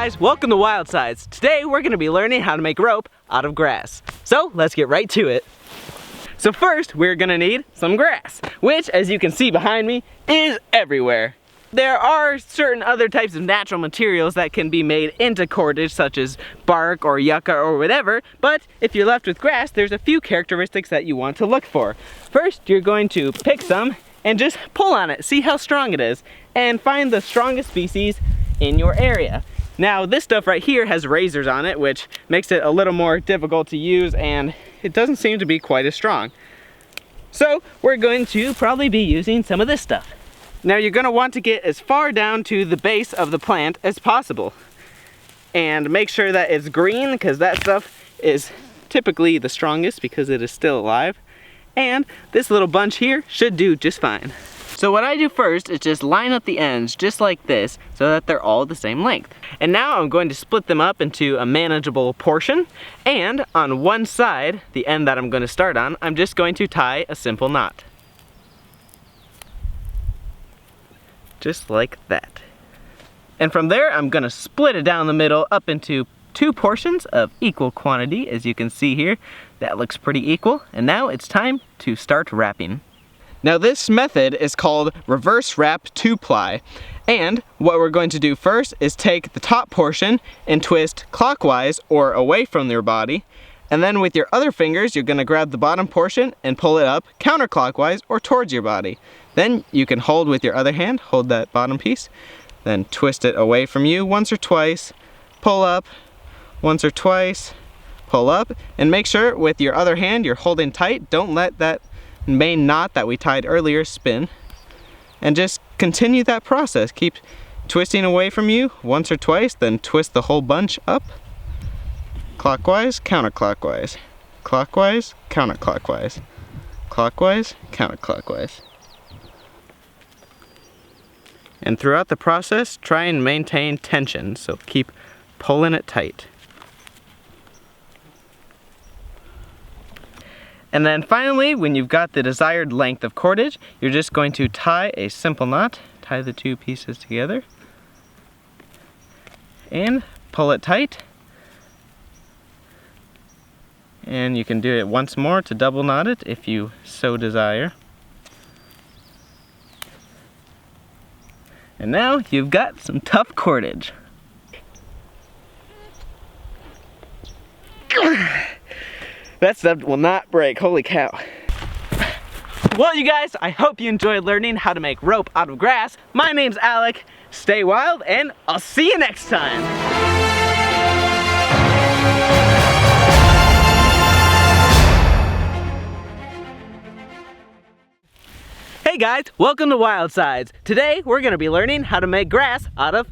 guys, welcome to WILDsides. Today we're going to be learning how to make rope out of grass. So let's get right to it. So first we're going to need some grass, which as you can see behind me is everywhere. There are certain other types of natural materials that can be made into cordage, such as bark or yucca or whatever, but if you're left with grass, there's a few characteristics that you want to look for. First, you're going to pick some and just pull on it, see how strong it is, and find the strongest species in your area. Now this stuff right here has razors on it, which makes it a little more difficult to use, and it doesn't seem to be quite as strong. So we're going to probably be using some of this stuff. Now you're going to want to get as far down to the base of the plant as possible. And make sure that it's green, because that stuff is typically the strongest because it is still alive. And this little bunch here should do just fine. So what I do first is just line up the ends just like this so that they're all the same length. And now I'm going to split them up into a manageable portion. And on one side, the end that I'm going to start on, I'm just going to tie a simple knot. Just like that. And from there, I'm going to split it down the middle up into two portions of equal quantity. As you can see here, that looks pretty equal. And now it's time to start wrapping. Now this method is called reverse wrap two-ply, and what we're going to do first is take the top portion and twist clockwise or away from your body, and then with your other fingers you're going to grab the bottom portion and pull it up counterclockwise or towards your body. Then you can hold with your other hand, hold that bottom piece, then twist it away from you once or twice, pull up, once or twice, pull up, and make sure with your other hand you're holding tight. Don't let that main knot that we tied earlier spin, and just continue that process. Keep twisting away from you once or twice, then twist the whole bunch up clockwise, counterclockwise, clockwise, counterclockwise, clockwise, counterclockwise. And throughout the process, try and maintain tension, so keep pulling it tight. And then finally, when you've got the desired length of cordage, you're just going to tie a simple knot, tie the two pieces together, and pull it tight. And you can do it once more to double knot it if you so desire. And now you've got some tough cordage. That stuff will not break, holy cow. Well, you guys, I hope you enjoyed learning how to make rope out of grass. My name's Alec, stay wild, and I'll see you next time. Hey guys, welcome to WILDsides. Today we're going to be learning how to make grass out of,